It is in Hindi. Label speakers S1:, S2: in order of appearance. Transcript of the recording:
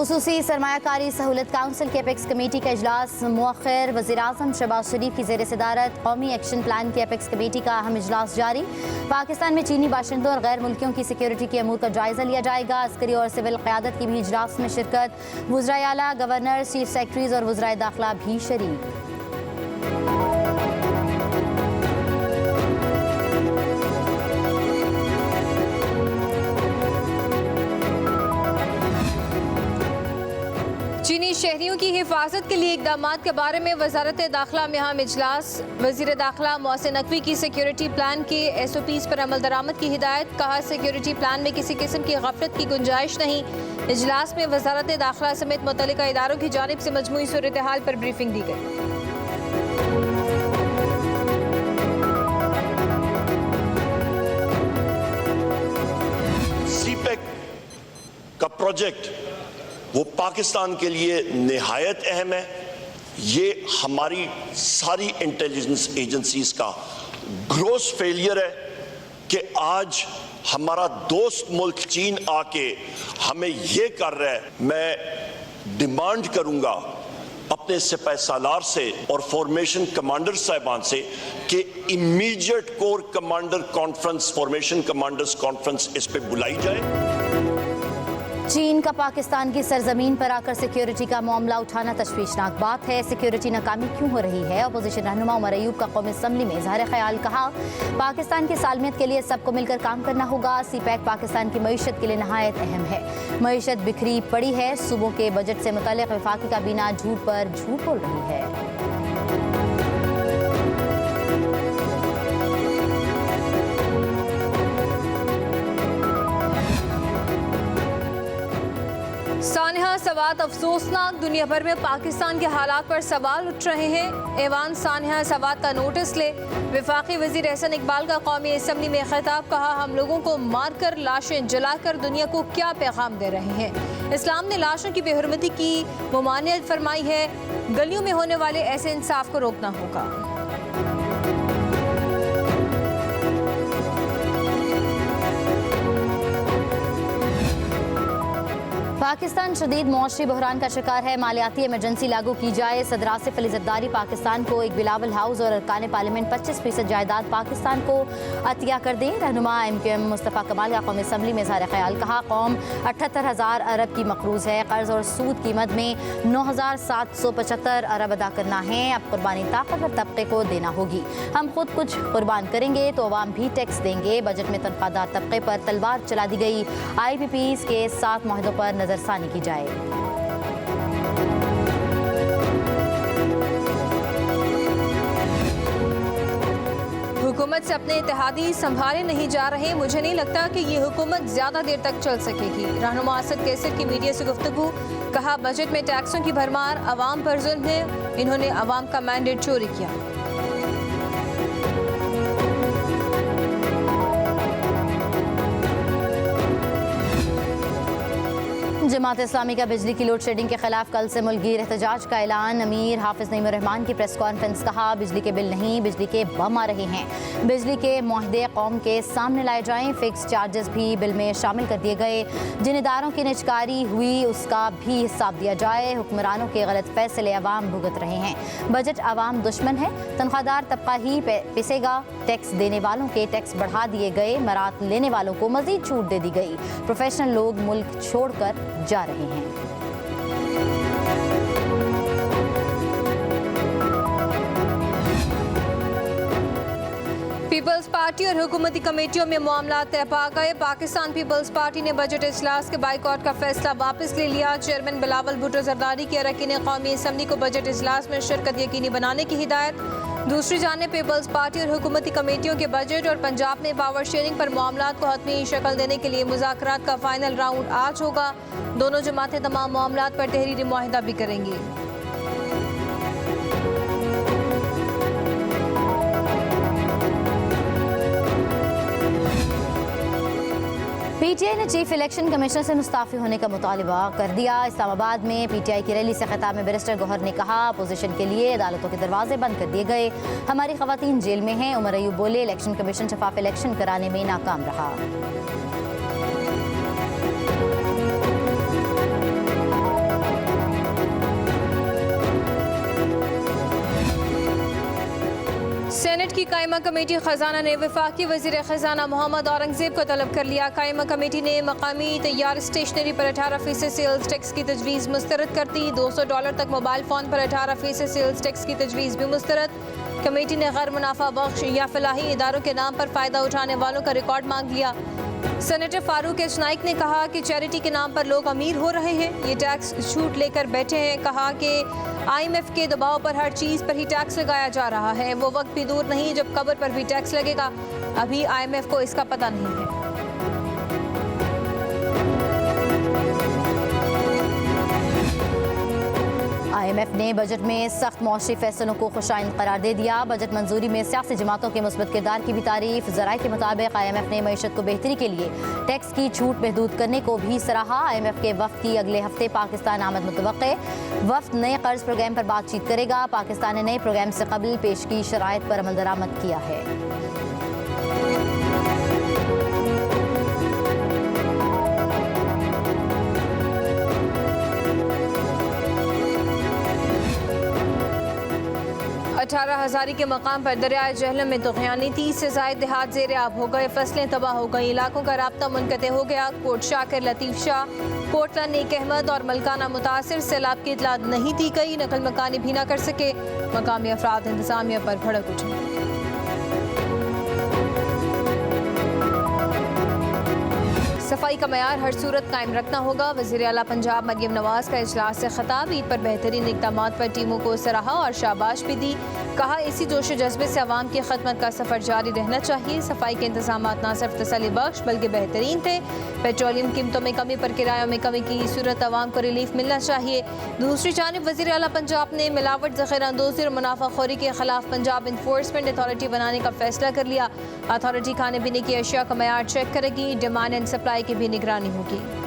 S1: खुसूसी सरमायाकारी सहूलत काउंसिल के एपेक्स कमेटी का इजलास मुअख्खर। वज़ीर-ए-आज़म शहबाज शरीफ की ज़ेर सदारत कौमी एक्शन प्लान की एपेक्स कमेटी का अहम इजलास जारी। पाकिस्तान में चीनी बाशिंदों और गैर मुल्कियों की सिक्योरिटी के अमूर का जायजा लिया जाएगा। अस्करी और सिविल क़यादत की भी इजलास में शिरकत। वज़राए आला, गवर्नर, चीफ सेक्रेटरीज और वज़राए दाखिला भी शरीक।
S2: चीनी शहरियों की हिफाजत के लिए इक़दामात के बारे में वजारत दाखिला में अहम इजलास। वज़ीर दाखिला मोहसिन नकवी की सिक्योरिटी प्लान के SOPs पर अमल दरामद की हिदायत। कहा, सिक्योरिटी प्लान में किसी किस्म की गफलत की गुंजाइश नहीं। इजलास में वजारत दाखिला समेत मुतल्लिका इदारों की जानिब से मजमूई सूरत हाल पर ब्रीफिंग दी गई।
S3: CPEC का प्रोजेक्ट वो पाकिस्तान के लिए निहायत अहम है। ये हमारी सारी इंटेलिजेंस एजेंसीज का ग्रोस फेलियर है कि आज हमारा दोस्त मुल्क चीन आके हमें ये कर रहा है। मैं डिमांड करूंगा अपने सिपाही सालार से और फॉर्मेशन कमांडर साहिबान से कि immediate core commander conference, formation commanders conference इस पे बुलाई जाए।
S1: चीन का पाकिस्तान की सरजमीन पर आकर सिक्योरिटी का मामला उठाना तशवीशनाक बात है। सिक्योरिटी नाकामी क्यों हो रही है? अपोजिशन रहनुमा उमर अयूब का कौमी असम्बली में इजहार ख्याल। कहा, पाकिस्तान की सालमियत के लिए सबको मिलकर काम करना होगा। CPEC पाकिस्तान की मईशत के लिए नहायत अहम है। मईशत बिखरी पड़ी है। सूबों के बजट से मुतल्लिक वफाकी काबीना झूठ पर झूठ बोल रही है।
S2: सानिहा सवात अफसोसनाक। दुनिया भर में पाकिस्तान के हालात पर सवाल उठ रहे हैं। ऐवान सानिहा सवात का नोटिस ले। वफाकी वजीर एहसन इकबाल का कौमी असम्बली में खिताब। कहा, हम लोगों को मारकर लाशें जलाकर दुनिया को क्या पैगाम दे रहे हैं। इस्लाम ने लाशों की बेहुरमती की मुमानियत फरमाई है। गलियों में होने वाले ऐसे इंसाफ को रोकना होगा।
S1: पाकिस्तान शदीद मौशरी बहरान का शिकार है। मालियाती इमरजेंसी लागू की जाए। सदर आसिफ अली ज़रदारी पाकिस्तान को एक बिलावल हाउस और अरकान पार्लियामेंट 25% जायदाद पाकिस्तान को अतिया कर दें। रहनुमा MQM मुस्तफ़ा कमाल का कौमी असम्बली में इज़हार ख्याल। कहा, कौम 78,000 अरब की मकरूज़ है। कर्ज और सूद कीमत में 9,775 अरब अदा करना है। अब कुर्बानी ताकतवर तबके को देना होगी। हम खुद कुछ कुर्बान करेंगे तो अवाम भी टैक्स देंगे। बजट में तनख्वाहदार तबके पर तलवार चला दी गई। IPPs के 7 मुआहदों पर नजरसानी की जाए।
S2: हुकूमत से अपने इत्तेहादी संभाले नहीं जा रहे। मुझे नहीं लगता कि ये हुकूमत ज्यादा देर तक चल सकेगी। रहनुमा असद कैसर की मीडिया से गुफ्तगू। कहा, बजट में टैक्सों की भरमार अवाम पर जुल्म है। इन्होंने अवाम का मैंडेट चोरी किया।
S1: जमात इस्लामी का बिजली की लोड शेडिंग के खिलाफ कल से मुल्कगीर एहतजाज का ऐलान। अमीर हाफिज नईमुर रहमान की प्रेस कॉन्फ्रेंस। कहा, बिजली के बिल नहीं, बिजली के बम आ रहे हैं। बिजली के मुआहदे कौम के सामने लाए जाएं। फिक्स चार्जेस भी बिल में शामिल कर दिए गए। जिन इदारों की निजकारी हुई उसका भी हिसाब दिया जाए। हुक्मरानों के गलत फैसले अवाम भुगत रहे हैं। बजट अवाम दुश्मन है। तनख्वाहदार तबका ही पिसेगा। टैक्स देने वालों के टैक्स बढ़ा दिए गए। मरात लेने वालों को मजीद छूट दे दी गई। प्रोफेशनल लोग मुल्क छोड़कर जा रहे हैं।
S2: पीपल्स पार्टी और हुकूमती कमेटियों में मामला तय पा गए। पाकिस्तान पीपल्स पार्टी ने बजट इजलास के बाइकॉट का फैसला वापस ले लिया। चेयरमैन बिलावल भुट्टो जरदारी के अरकान कौमी असम्बली को बजट इजलास में शिरकत यकीनी बनाने की हिदायत। दूसरी जानिब पीपल्स पार्टी और हुकूमती कमेटियों के बजट और पंजाब में पावर शेयरिंग पर मामलात को हतमी शक्ल देने के लिए मुज़ाकरात का फाइनल राउंड आज होगा। दोनों जमातें तमाम मामलात पर तहरीरी मुआहिदा भी करेंगी।
S1: PTI ने चीफ इलेक्शन कमिश्नर से मुस्ताफ़ी होने का मुतालबा कर दिया। इस्लामाबाद में PTI की रैली से खिताब में बैरिस्टर गौहर ने कहा, अपोजिशन के लिए अदालतों के दरवाजे बंद कर दिए गए। हमारी खवातीन जेल में हैं। उमर अयूब बोले, इलेक्शन कमीशन शफाफ इलेक्शन कराने में नाकाम रहा।
S2: की कायमा कमेटी खजाना ने वफाकी वजीर खजाना मोहम्मद औरंगजेब को तलब कर लिया। कायमा कमेटी ने मकामी तैयार स्टेशनरी पर 18% सेल्स टैक्स की तजवीज़ मुस्तरद कर दी। $200 तक मोबाइल फ़ोन पर 18% सेल्स टैक्स की तजवीज़ भी मुस्तरद। कमेटी ने गैर मुनाफा बख्श या फलाही इदारों के नाम पर फ़ायदा उठाने वालों का रिकॉर्ड मांग लिया। सेनेटर फारूक एच नाइक ने कहा कि चैरिटी के नाम पर लोग अमीर हो रहे हैं, ये टैक्स छूट लेकर बैठे हैं। कहा कि IMF के दबाव पर हर चीज़ पर ही टैक्स लगाया जा रहा है। वो वक्त भी दूर नहीं जब कब्र पर भी टैक्स लगेगा। अभी IMF को इसका पता नहीं है।
S1: IMF ने बजट में सख्त मौसरी फैसलों को खुशाइन करार दे दिया। बजट मंजूरी में सियासी जमातों के मुस्बत किरदार की भी तारीफ। ज़राए के मुताबिक IMF ने मईशत को बेहतरी के लिए टैक्स की छूट महदूद करने को भी सराहा। IMF के वफ्द की अगले हफ्ते पाकिस्तान आमद मुतवक्के। वफ्द नए कर्ज प्रोग्राम पर बातचीत करेगा। पाकिस्तान ने नए प्रोग्राम से कबल पेश की शराइत पर अमल दरामद किया है।
S2: अठारह हज़ारी के मकाम पर दरियाए जहलम में तुग़यानी 30 से ज़ायद देहात ज़ेर आब हो गए। फसलें तबाह हो गई। इलाकों का राब्ता मुनक़ते हो गया। कोट शाकिर, लतीफ़ शाह, कोटला, नेक अहमद और मलकाना मुतासिर। सैलाब की इतला नहीं दी गई। नकल मकानी भी ना कर सके। मकामी अफराद इंतज़ामिया पर भड़क उठे। सफाई का मयार हर सूरत कायम रखना होगा। वज़ीर आला पंजाब मरियम नवाज का इजलास से खिताब। ईद पर बेहतरीन इक़दामात पर टीमों को सराहा और शाबाश भी दी। कहा इसी जोश जज्बे से अवाम की खदमत का सफ़र जारी रहना चाहिए। सफाई के इंतजाम न सिर्फ तसल्ली बख्श बल्कि बेहतरीन थे। पेट्रोलियम कीमतों में कमी पर किरायों में कमी की सूरत अवाम को रिलीफ मिलना चाहिए। दूसरी जानिब वज़ीर आला पंजाब ने मिलावट, ज़ख़ीरा अंदोज़ी और मुनाफाखोरी के खिलाफ पंजाब इन्फोर्समेंट अथॉरिटी बनाने का फैसला कर लिया। अथॉरिटी खाने पीने की अशिया का मयार चेक करेगी। डिमांड एंड सप्लाई की भी निगरानी होगी।